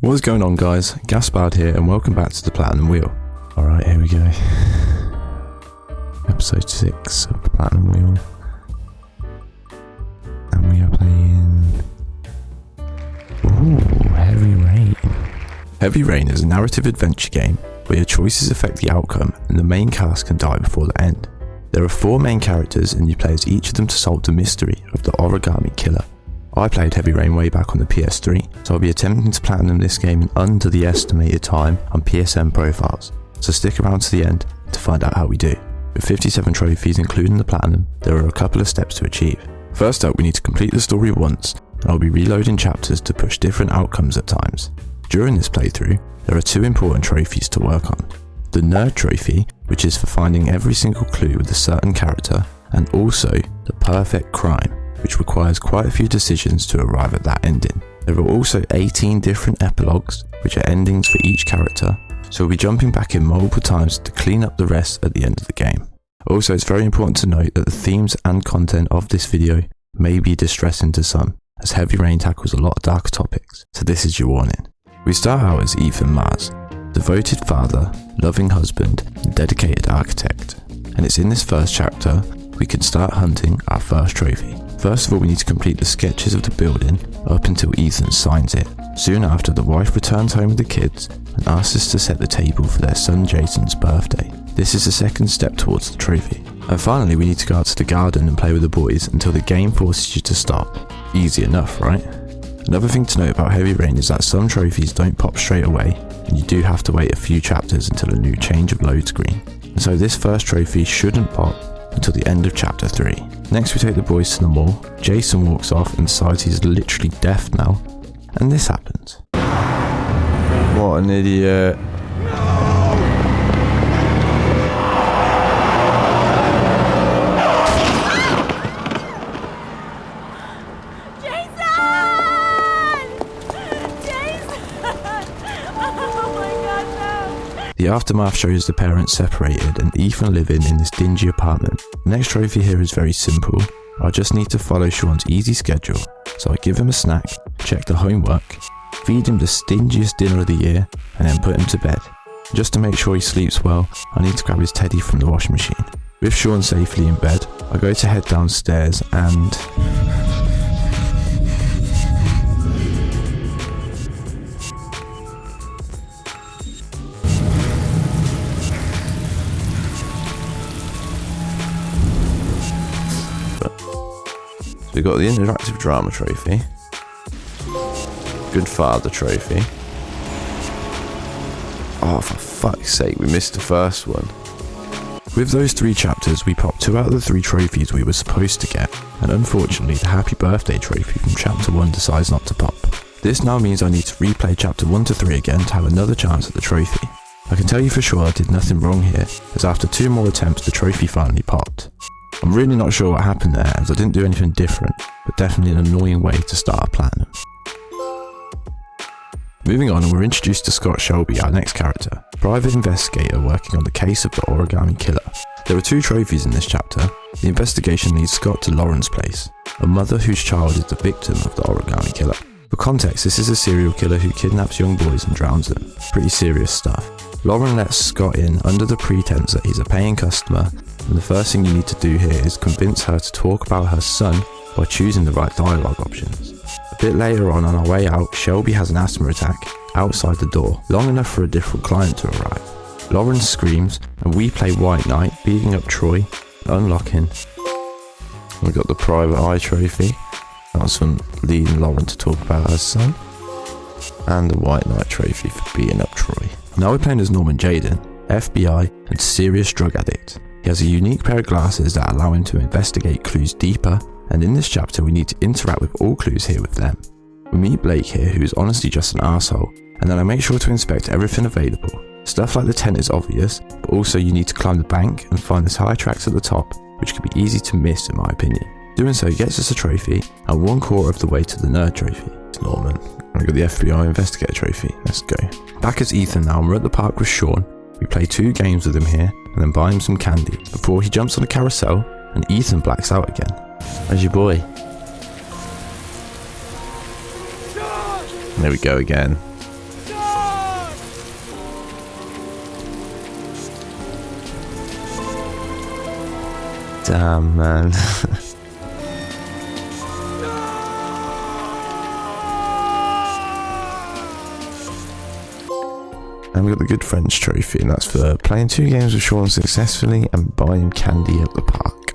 What's going on, guys? Gaspard here and welcome back to the Platinum Wheel. Alright, here we go. Episode 6 of the Platinum Wheel. And we are playing... Ooh, Heavy Rain. Heavy Rain is a narrative adventure game where your choices affect the outcome and the main cast can die before the end. There are 4 main characters and you play as each of them to solve the mystery of the origami killer. I played Heavy Rain way back on the PS3, so I'll be attempting to platinum this game in under the estimated time on PSN profiles, so stick around to the end to find out how we do. With 57 trophies including the platinum, there are a couple of steps to achieve. First up, we need to complete the story once, and I'll be reloading chapters to push different outcomes at times. During this playthrough, there are 2 important trophies to work on. The Nerd Trophy, which is for finding every single clue with a certain character, and also the Perfect Crime, which requires quite a few decisions to arrive at that ending. There are also 18 different epilogues, which are endings for each character, so we'll be jumping back in multiple times to clean up the rest at the end of the game. Also, it's very important to note that the themes and content of this video may be distressing to some, as Heavy Rain tackles a lot of darker topics, so this is your warning. We start out as Ethan Mars, devoted father, loving husband, and dedicated architect, and it's in this first chapter we can start hunting our first trophy. First of all, we need to complete the sketches of the building up until Ethan signs it. Soon after, the wife returns home with the kids and asks us to set the table for their son Jason's birthday. This is the second step towards the trophy. And finally, we need to go out to the garden and play with the boys until the game forces you to stop. Easy enough, right? Another thing to note about Heavy Rain is that some trophies don't pop straight away, and you do have to wait a few chapters until a new change of load screen. And so this first trophy shouldn't pop until the end of chapter 3. Next we take the boys to the mall. Jason walks off and decides he's literally deaf now, and this happens. What an idiot. The aftermath shows the parents separated and Ethan living in this dingy apartment. The next trophy here is very simple. I just need to follow Sean's easy schedule. So I give him a snack, check the homework, feed him the stingiest dinner of the year, and then put him to bed. Just to make sure he sleeps well, I need to grab his teddy from the washing machine. With Sean safely in bed, I go to head downstairs and... we got the interactive drama trophy, good father trophy. Oh, for fuck's sake, we missed the first one. With those 3 chapters, we popped 2 out of the 3 trophies we were supposed to get, and unfortunately the happy birthday trophy from chapter 1 decides not to pop. This now means I need to replay chapter 1 to 3 again to have another chance at the trophy. I can tell you for sure I did nothing wrong here, as after 2 more attempts the trophy finally popped. I'm really not sure what happened there, as I didn't do anything different, but definitely an annoying way to start a platinum. Moving on, and we're introduced to Scott Shelby, our next character, private investigator working on the case of the origami killer. There are 2 trophies in this chapter. The investigation leads Scott to Lauren's place, a mother whose child is the victim of the origami killer. For context, this is a serial killer who kidnaps young boys and drowns them. Pretty serious stuff. Lauren lets Scott in under the pretense that he's a paying customer, and the first thing you need to do here is convince her to talk about her son by choosing the right dialogue options. A bit later on our way out, Shelby has an asthma attack outside the door, long enough for a different client to arrive. Lauren screams, and we play White Knight, beating up Troy, unlocking. We got the private eye trophy. That's from leading Lauren to talk about her son. And the White Knight trophy for beating up Troy. Now we're playing as Norman Jaden, FBI and serious drug addict. He has a unique pair of glasses that allow him to investigate clues deeper, and in this chapter we need to interact with all clues here with them. We meet Blake here, who is honestly just an asshole, and then I make sure to inspect everything available. Stuff like the tent is obvious, but also you need to climb the bank and find this high tracks at the top, which can be easy to miss in my opinion. Doing so gets us a trophy, and 1/4 of the way to the Nerd Trophy. It's Norman. I got the FBI Investigator trophy. Let's go. Back as Ethan now, and we're at the park with Sean. We play 2 games with him here, and then buy him some candy, before he jumps on a carousel, and Ethan blacks out again. Where's your boy? There we go again. Damn, man. And we got the Good Friends trophy, and that's for playing 2 games with Sean successfully and buying candy at the park.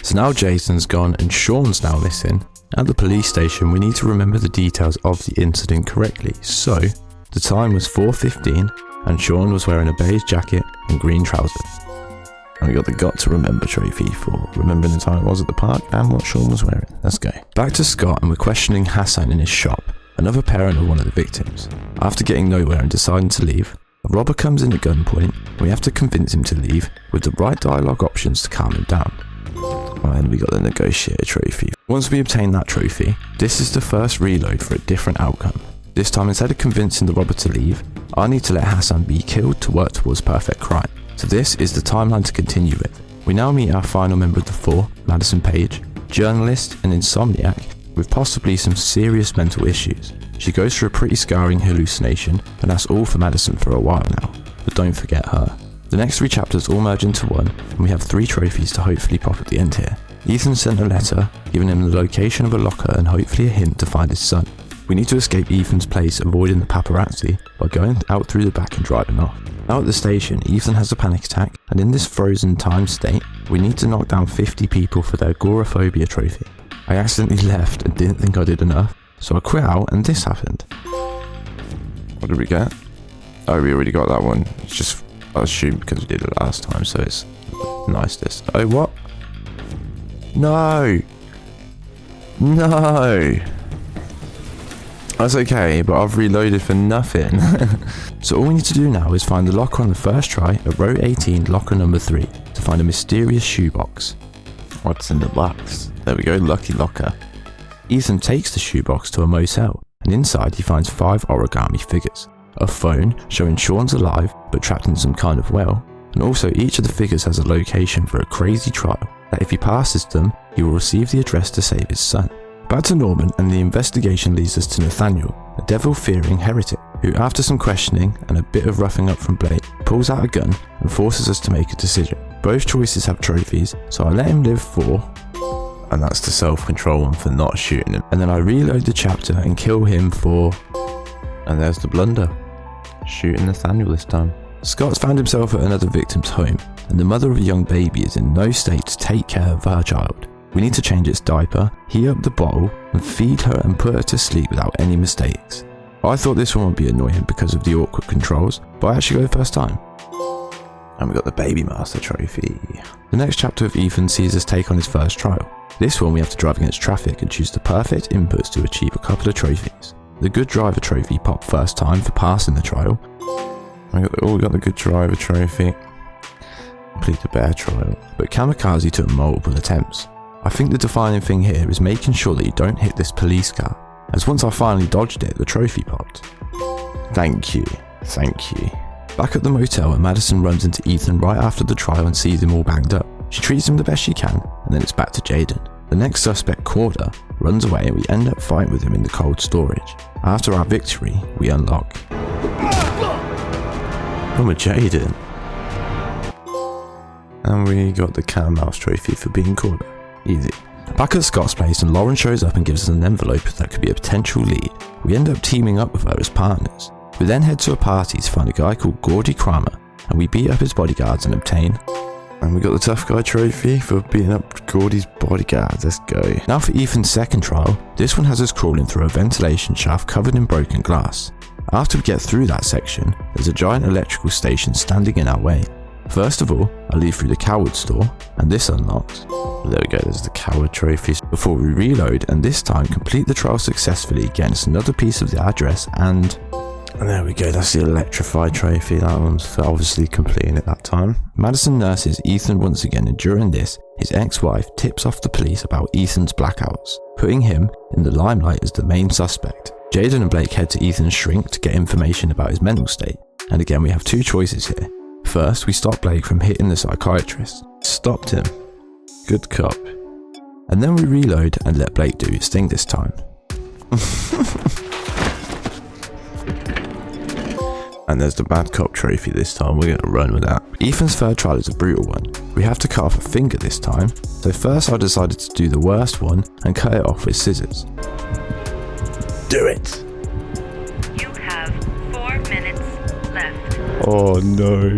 So now Jason's gone and Sean's now missing. At the police station, we need to remember the details of the incident correctly. So, the time was 4:15 and Sean was wearing a beige jacket and green trousers. And we got the Got to Remember trophy for remembering the time it was at the park and what Sean was wearing. Let's go. Back to Scott, and we're questioning Hassan in his shop, another parent of one of the victims. After getting nowhere and deciding to leave, a robber comes in at gunpoint and we have to convince him to leave with the right dialogue options to calm him down. And we got the Negotiator trophy. Once we obtain that trophy, this is the first reload for a different outcome. This time, instead of convincing the robber to leave, I need to let Hassan be killed to work towards perfect crime. So this is the timeline to continue with. We now meet our final member of the 4, Madison Page, journalist and insomniac with possibly some serious mental issues. She goes through a pretty scarring hallucination, and that's all for Madison for a while now, but don't forget her. The next 3 chapters all merge into one, and we have 3 trophies to hopefully pop at the end here. Ethan sent a letter, giving him the location of a locker and hopefully a hint to find his son. We need to escape Ethan's place, avoiding the paparazzi by going out through the back and driving off. Out at the station, Ethan has a panic attack, and in this frozen time state, we need to knock down 50 people for their agoraphobia trophy. I accidentally left and didn't think I did enough, so I quit out and this happened. What did we get? Oh, we already got that one. It's just, I assume because we did it last time, so it's nice this. Oh, what? No! No! That's okay, but I've reloaded for nothing. So all we need to do now is find the locker on the first try at row 18, locker number 3, to find a mysterious shoebox. What's in the box? There we go, lucky locker. Ethan takes the shoebox to a motel, and inside he finds 5 origami figures. A phone showing Sean's alive but trapped in some kind of well, and also each of the figures has a location for a crazy trial that if he passes them, he will receive the address to save his son. Back to Norman, and the investigation leads us to Nathaniel, a devil-fearing heretic, who after some questioning and a bit of roughing up from Blake, pulls out a gun and forces us to make a decision. Both choices have trophies, so I let him live for, and that's the self-control one for not shooting him. And then I reload the chapter and kill him for, and there's the blunder, shooting Nathaniel this time. Scott's found himself at another victim's home, and the mother of a young baby is in no state to take care of her child. We need to change its diaper, heat up the bottle, and feed her and put her to sleep without any mistakes. I thought this one would be annoying because of the awkward controls, but I actually go the first time. And we got the Baby Master trophy. The next chapter of Ethan sees us take on his first trial. This one we have to drive against traffic and choose the perfect inputs to achieve a couple of trophies. The Good Driver trophy popped first time for passing the trial. We got the Good Driver trophy. Complete the bear trial. But Kamikaze took multiple attempts. I think the defining thing here is making sure that you don't hit this police car, as once I finally dodged it, the trophy popped. Thank you. Back at the motel, Madison runs into Ethan right after the trial and sees him all banged up. She treats him the best she can, and then it's back to Jaden. The next suspect, Corda, runs away and we end up fighting with him in the cold storage. After our victory, we unlock. I'm a Jaden. And we got the Cat and Mouse trophy for being Corda. Easy. Back at Scott's place, and Lauren shows up and gives us an envelope that could be a potential lead. We end up teaming up with her as partners. We then head to a party to find a guy called Gordy Kramer, and we beat up his bodyguards and obtain. And we got the Tough Guy trophy for beating up Gordy's bodyguards. Let's go. Now for Ethan's second trial. This one has us crawling through a ventilation shaft covered in broken glass. After we get through that section, there's a giant electrical station standing in our way. First of all, I leave through the Coward store, and this unlocks. There we go, there's the Coward trophies. Before we reload, and this time complete the trial successfully, getting us another piece of the address, and there we go, that's the Electrified trophy. That one's for obviously completing it that time. Madison nurses Ethan once again, and during this, his ex-wife tips off the police about Ethan's blackouts, putting him in the limelight as the main suspect. Jaden and Blake head to Ethan's shrink to get information about his mental state, and again we have 2 choices here. First, we stop Blake from hitting the psychiatrist. Stopped him. Good cop. And then we reload and let Blake do his thing this time. And there's the bad cop trophy this time, we're gonna run with that. Ethan's third trial is a brutal one. We have to cut off a finger this time, so first I decided to do the worst one and cut it off with scissors. Do it! You have 4 minutes left. Oh no.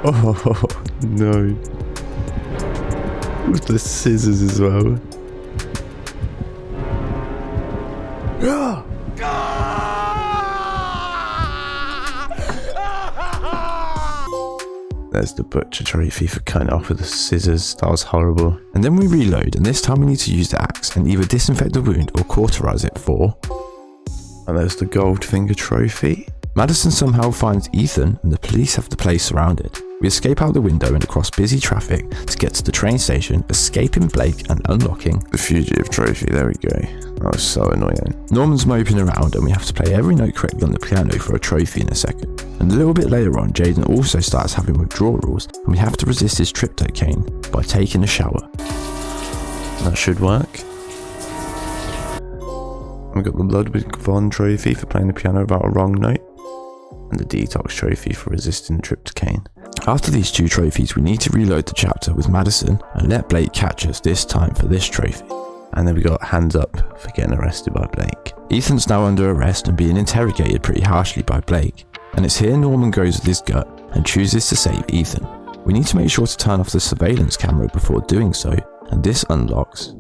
Oh no. With the scissors as well. There's the butcher trophy for cutting off with the scissors. That was horrible. And then we reload, and this time we need to use the axe and either disinfect the wound or cauterize it for. And there's the gold finger trophy. Madison somehow finds Ethan and the police have the place surrounded. We escape out the window and across busy traffic to get to the train station, escaping Blake and unlocking the fugitive trophy. There we go. That was so annoying. Norman's moping around and we have to play every note correctly on the piano for a trophy in a second. And a little bit later on, Jaden also starts having withdrawals and we have to resist his tryptocane by taking a shower. That should work. We got the Ludwig von trophy for playing the piano without a wrong note. And the detox trophy for resisting the tryptocane. After these 2 trophies, we need to reload the chapter with Madison and let Blake catch us this time for this trophy. And then we got hands up for getting arrested by Blake. Ethan's now under arrest and being interrogated pretty harshly by Blake. And it's here Norman goes with his gut and chooses to save Ethan. We need to make sure to turn off the surveillance camera before doing so, and this unlocks.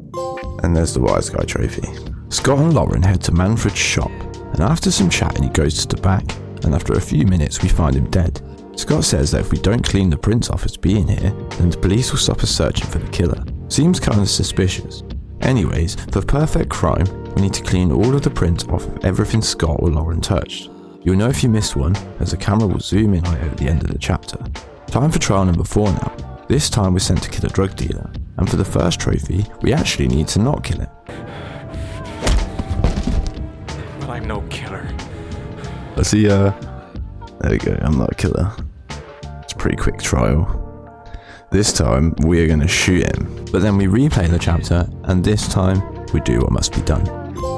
And there's the wise guy trophy. Scott and Lauren head to Manfred's shop, and after some chatting he goes to the back, and after a few minutes we find him dead. Scott says that if we don't clean the prints off as being here, then the police will stop us searching for the killer. Seems kinda suspicious. Anyways, for perfect crime, we need to clean all of the prints off of everything Scott or Lauren touched. You'll know if you missed one, as the camera will zoom in right at the end of the chapter. Time for trial number 4 now. This time we're sent to kill a drug dealer, and for the first trophy, we actually need to not kill him. But I'm no killer. Let's see, there we go, I'm not a killer. It's a pretty quick trial. This time, we are going to shoot him. But then we replay the chapter, and this time, we do what must be done.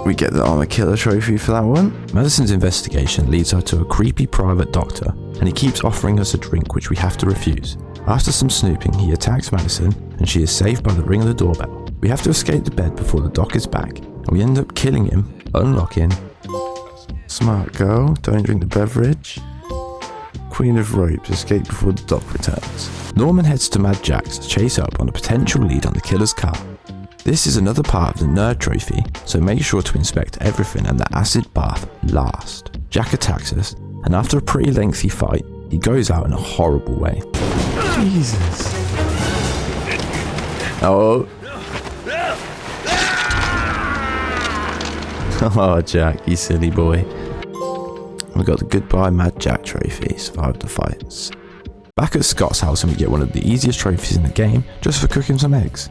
We get the I'm a killer trophy for that one. Madison's investigation leads her to a creepy private doctor, and he keeps offering us a drink which we have to refuse. After some snooping, he attacks Madison, and she is saved by the ring of the doorbell. We have to escape the bed before the doc is back, and we end up killing him, unlocking. Smart girl, don't drink the beverage. Queen of Ropes, escape before the doc returns. Norman heads to Mad Jack's to chase up on a potential lead on the killer's car. This is another part of the nerd trophy, so make sure to inspect everything and the acid bath last. Jack attacks us, and after a pretty lengthy fight, he goes out in a horrible way. Jesus. Oh. Oh, Jack, you silly boy. We got the Goodbye Mad Jack trophy, survived the fights. Back at Scott's house and we get one of the easiest trophies in the game, just for cooking some eggs.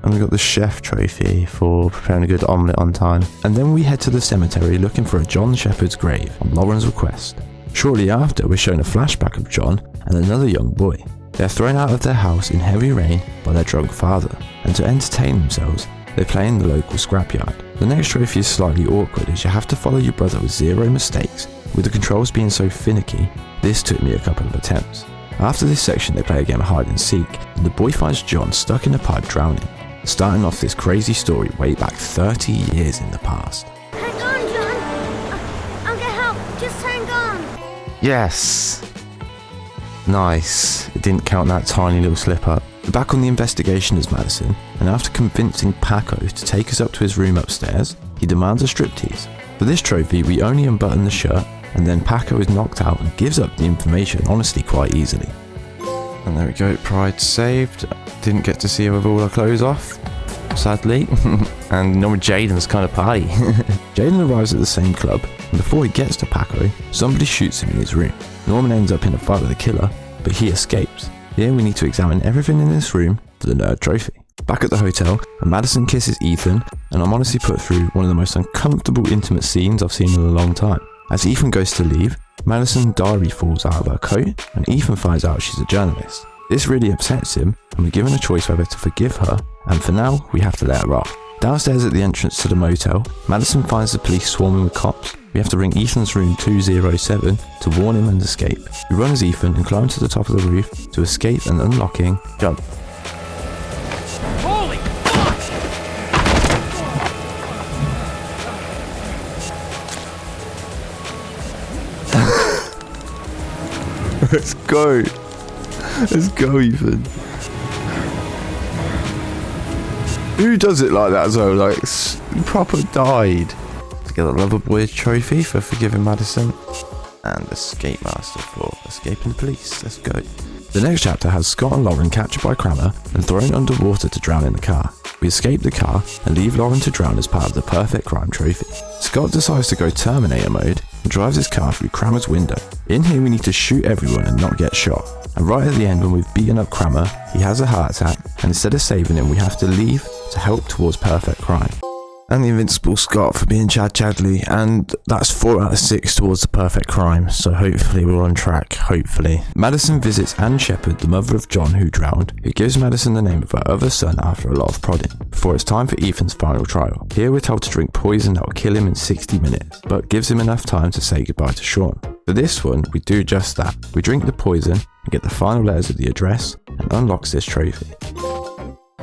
And we got the chef trophy for preparing a good omelette on time. And then we head to the cemetery looking for a John Shepherd's grave on Lauren's request. Shortly after, we're shown a flashback of John and another young boy. They're thrown out of their house in heavy rain by their drunk father, and to entertain themselves, they play in the local scrapyard. The next trophy is slightly awkward as you have to follow your brother with 0 mistakes. With the controls being so finicky, this took me a couple of attempts. After this section they play a game of hide and seek, and the boy finds John stuck in a pipe drowning, starting off this crazy story way back 30 years in the past. Hang on, John! I'll get help, just hang on! Yes! Nice. It didn't count that tiny little slip up. We're back on the investigation as Madison, and after convincing Paco to take us up to his room upstairs, he demands a striptease. For this trophy, we only unbutton the shirt, and then Paco is knocked out and gives up the information honestly quite easily. And there we go, Pride saved. Didn't get to see her with all her clothes off, sadly. And Norman Jaden's kind of party. Jaden arrives at the same club, and before he gets to Paco, somebody shoots him in his room. Norman ends up in a fight with the killer, but he escapes. Here we need to examine everything in this room for the nerd trophy. Back at the hotel, and Madison kisses Ethan, and I'm honestly put through one of the most uncomfortable intimate scenes I've seen in a long time. As Ethan goes to leave, Madison's diary falls out of her coat, and Ethan finds out she's a journalist. This really upsets him, and we're given a choice whether to forgive her, and for now, we have to let her off. Downstairs at the entrance to the motel, Madison finds the police swarming with cops. We have to ring Ethan's room 207 to warn him and escape. We run as Ethan and climb to the top of the roof to escape and unlocking jump. Holy fuck! Let's go. Let's go, Ethan. Who does it like that as well? Like, proper died. Let's get a Loverboy trophy for forgiving Madison. And Escape Master for escaping the police. Let's go. The next chapter has Scott and Lauren captured by Kramer and thrown underwater to drown in the car. We escape the car and leave Lauren to drown as part of the Perfect Crime trophy. Scott decides to go Terminator mode and drives his car through Kramer's window. In here we need to shoot everyone and not get shot. And right at the end, when we've beaten up Kramer, he has a heart attack, and instead of saving him, we have to leave to help towards Perfect Crime. And the invincible Scott for being Chad Chadley, and that's 4 out of 6 towards the Perfect Crime, so hopefully we're on track, hopefully. Madison visits Anne Shepard, the mother of John who drowned, who gives Madison the name of her other son after a lot of prodding, before it's time for Ethan's final trial. Here we're told to drink poison that will kill him in 60 minutes, but gives him enough time to say goodbye to Sean. For this one, we do just that. We drink the poison and get the final letters of the address and unlocks this trophy.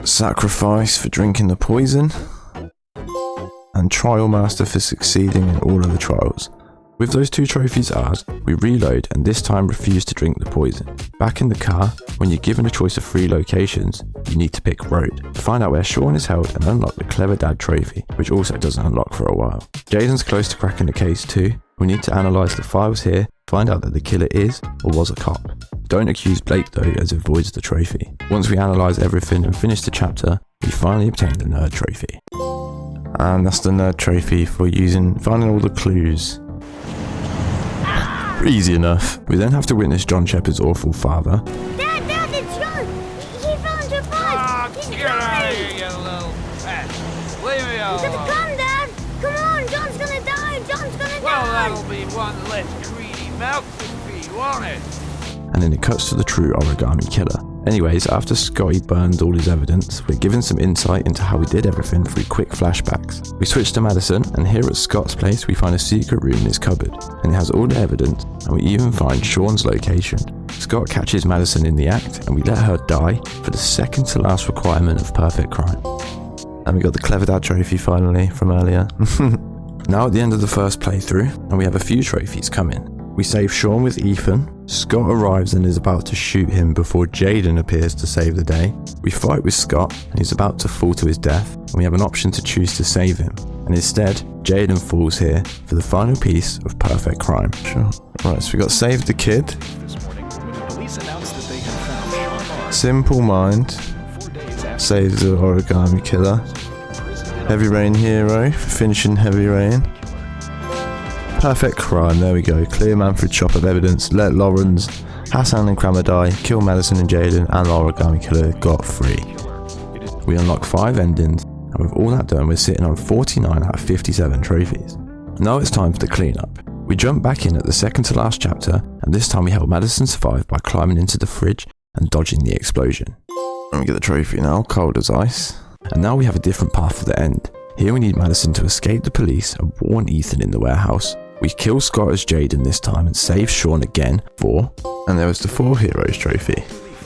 Sacrifice for drinking the poison, and Trial Master for succeeding in all of the trials. With those 2 trophies ours, we reload and this time refuse to drink the poison. Back in the car, when you're given a choice of 3 locations, you need to pick road to find out where Sean is held and unlock the Clever Dad trophy, which also doesn't unlock for a while. Jaden's close to cracking the case too. We need to analyse the files here, find out that the killer is or was a cop. Don't accuse Blake though, as it voids the trophy. Once we analyse everything and finish the chapter, we finally obtain the Nerd trophy. And that's the Nerd trophy for finding all the clues. Easy enough. We then have to witness John Shepard's awful father. Dad, it's John! He fell into a pipe! Ah, He's get out of coming! here, you little pest! Leave me He's gonna alone! come, Dad! Come on, John's gonna die! John's gonna Well, die! that'll be one less greedy mouth to feed, won't it? And then it cuts to the true origami killer. Anyways, after Scotty burned all his evidence, we're given some insight into how we did everything through quick flashbacks. We switch to Madison, and here at Scott's place we find a secret room in his cupboard, and it has all the evidence, and we even find Sean's location. Scott catches Madison in the act, and we let her die for the second to last requirement of Perfect Crime. And we got the Clever Dad trophy finally from earlier. Now at the end of the first playthrough, and we have a few trophies coming. We save Sean with Ethan. Scott arrives and is about to shoot him before Jaden appears to save the day. We fight with Scott and he's about to fall to his death, and we have an option to choose to save him. And instead, Jaden falls here for the final piece of Perfect Crime. Sure. Right, so we got Save the Kid. This morning, when the police announced that they had found Sean Barr, Simple Mind 4 days after saves the origami killer. Heavy Rain Hero for finishing Heavy Rain. Perfect Crime, there we go. Clear Manfred chop of evidence, let Lawrence, Hassan and Kramer die, kill Madison and Jaden, and origami killer got free. We unlock 5 endings, and with all that done we're sitting on 49 out of 57 trophies. Now it's time for the cleanup. We jump back in at the second to last chapter, and this time we help Madison survive by climbing into the fridge and dodging the explosion. Let me get the trophy now, cold as ice. And now we have a different path for the end. Here we need Madison to escape the police and warn Ethan in the warehouse. We kill Scott as Jaden this time and save Sean again for, and there was the 4 Heroes trophy.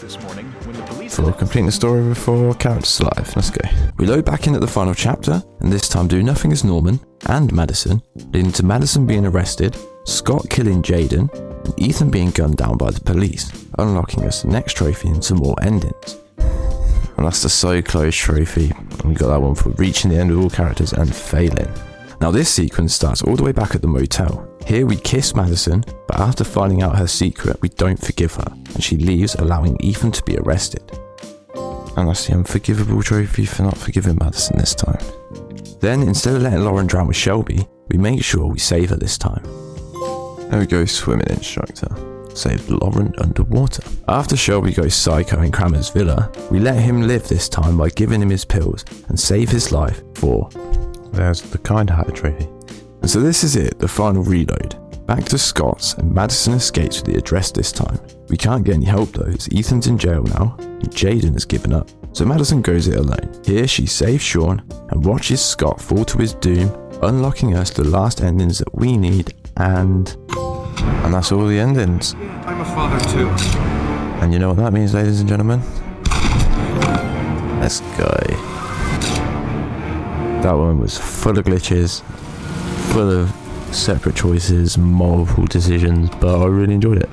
this morning, when the police For completing the story with 4 characters alive. Let's go. We load back in at the final chapter, and this time do nothing as Norman and Madison, leading to Madison being arrested, Scott killing Jaden, and Ethan being gunned down by the police, unlocking us the next trophy and some more endings. And that's the So Close trophy, and we got that one for reaching the end with all characters and failing. Now this sequence starts all the way back at the motel. Here we kiss Madison, but after finding out her secret, we don't forgive her, and she leaves, allowing Ethan to be arrested. And that's the unforgivable trophy for not forgiving Madison this time. Then, instead of letting Lauren drown with Shelby, we make sure we save her this time. There we go, swimming instructor. Saved Lauren underwater. After Shelby goes psycho in Kramer's villa, we let him live this time by giving him his pills and save his life for... There's the kind hearted trophy. And so this is it, the final reload. Back to Scott's, and Madison escapes with the address this time. We can't get any help though, as Ethan's in jail now, and Jaden has given up. So Madison goes it alone. Here she saves Sean and watches Scott fall to his doom, unlocking us the last endings that we need, and that's all the endings. I'm a father too. And you know what that means, ladies and gentlemen? Let's go. That one was full of glitches, full of separate choices, multiple decisions, but I really enjoyed it.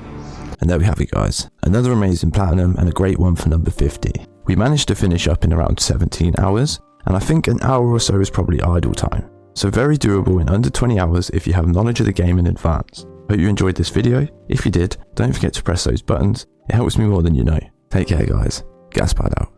And there we have it, guys. Another amazing platinum and a great one for number 50. We managed to finish up in around 17 hours, and I think an hour or so is probably idle time. So very doable in under 20 hours if you have knowledge of the game in advance. Hope you enjoyed this video. If you did, don't forget to press those buttons. It helps me more than you know. Take care, guys. Gaspard out.